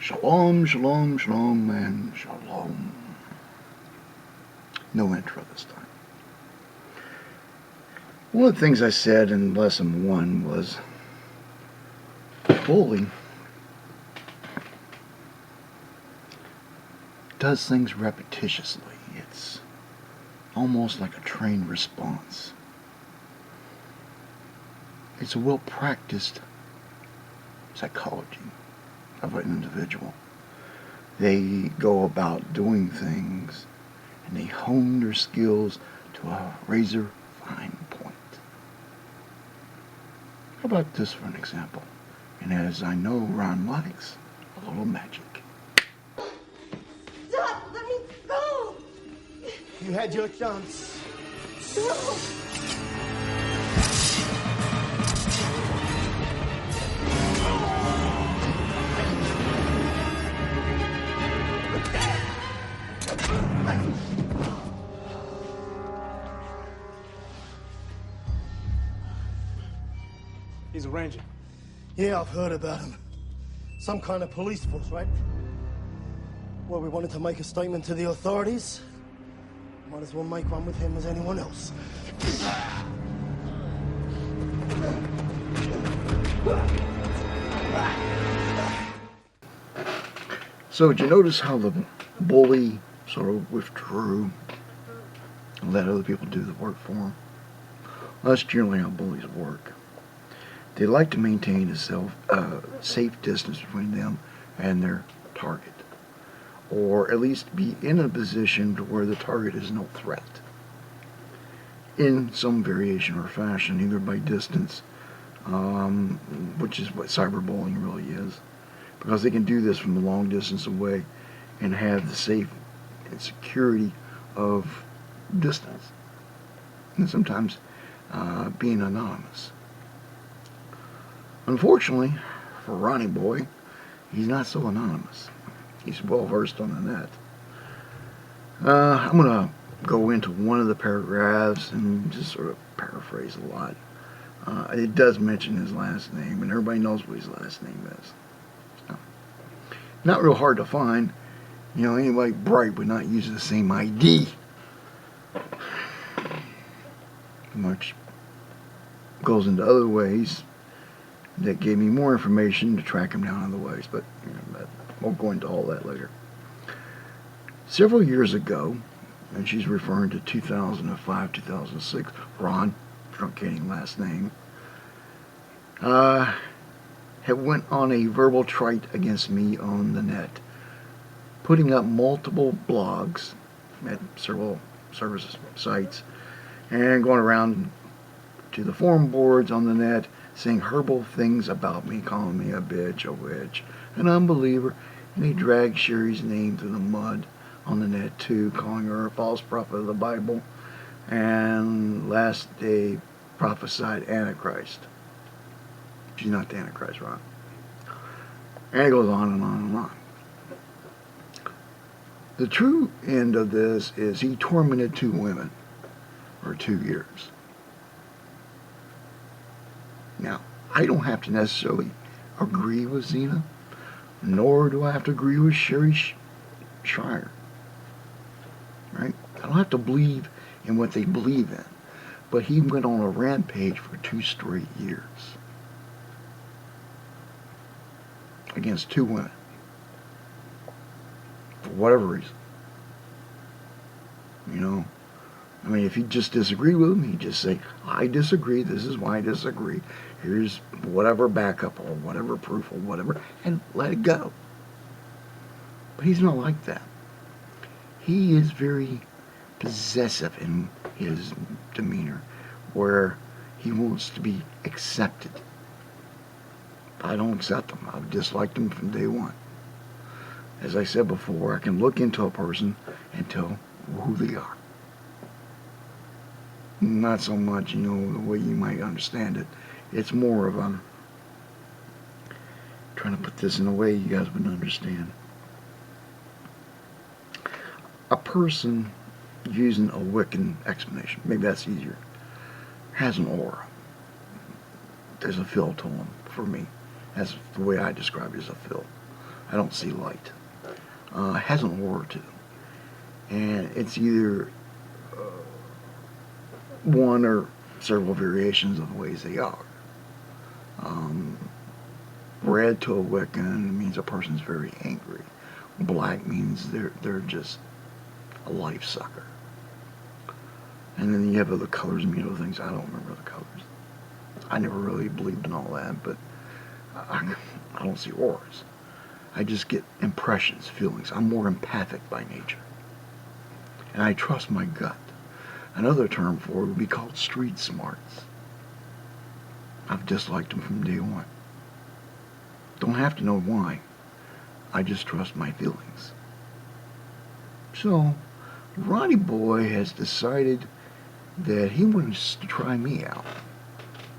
Shalom, shalom, shalom, and shalom. No intro this time. One of the things I said in lesson 1 was bully does things repetitiously. It's almost like a trained response. It's a well-practiced psychology of an individual. They go about doing things and they hone their skills to a razor fine point. How about this for an example? And as I know Ron likes, a little magic. Stop! Let me go! You had your chance. No! He's a ranger. Yeah, I've heard about him. Some kind of police force, right? Well, we wanted to make a statement to the authorities. Might as well make one with him as anyone else. So did you notice how the bully sort of withdrew and let other people do the work for him? Well, that's generally how bullies work. They like to maintain a safe distance between them and their target, or at least be in a position to where the target is no threat in some variation or fashion, either by distance, which is what cyberbullying really is, because they can do this from a long distance away and have the safe and security of distance, and sometimes being anonymous. Unfortunately, for Ronnie Boy, he's not so anonymous. He's well versed on the net. I'm going to go into one of the paragraphs and just sort of paraphrase a lot. It does mention his last name, and everybody knows what his last name is. So, not real hard to find. You know, anybody bright would not use the same ID. Much goes into other ways that gave me more information to track him down other ways, but you know, we'll go into all that later. Several years ago, and she's referring to 2005, 2006, Ron, truncating last name, had went on a verbal trite against me on the net, putting up multiple blogs at several service sites and going around to the forum boards on the net saying horrible things about me, calling me a bitch, a witch, an unbeliever, and he dragged Sherry's name through the mud on the net too, calling her a false prophet of the Bible, and last day prophesied Antichrist. She's not the Antichrist, Ron. And it goes on and on and on. The true end of this is he tormented 2 women for 2 years. Now, I don't have to necessarily agree with Zena, nor do I have to agree with Sherry Schreier. Right? I don't have to believe in what they believe in. But he went on a rampage for 2 straight years against 2 women for whatever reason. You know, I mean, if you just disagree with him, he'd just say, I disagree, this is why I disagree, here's whatever backup or whatever proof or whatever, and let it go. But he's not like that. He is very possessive in his demeanor, where he wants to be accepted. I don't accept him. I've disliked him from day one. As I said before, I can look into a person and tell who they are. Not so much, you know, the way you might understand it. It's more of trying to put this in a way you guys would understand. A person, using a Wiccan explanation, maybe that's easier, has an aura. There's a feel to them, for me. That's the way I describe it, as a feel. I don't see light. It has an aura to it. And it's either one or several variations of the ways they are. Red to a Wiccan means a person's very angry. Black means they're just a life sucker. And then you have other colors and other things. I don't remember the colors. I never really believed in all that, but I don't see auras. I just get impressions, feelings. I'm more empathic by nature. And I trust my gut. Another term for it would be called street smarts. I've disliked them from day one. Don't have to know why. I just trust my feelings. So, Roddy Boy has decided that he wants to try me out.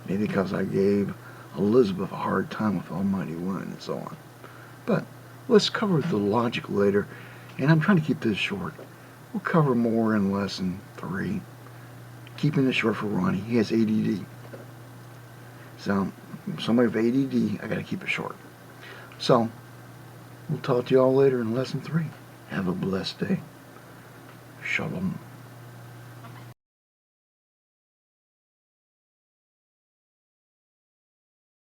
Maybe because I gave Elizabeth a hard time with Almighty One and so on. But let's cover the logic later, and I'm trying to keep this short. We'll cover more in lesson 3. Keeping it short for Ronnie. He has ADD. So, somebody with ADD, I gotta keep it short. So, we'll talk to y'all later in lesson 3. Have a blessed day. Shalom.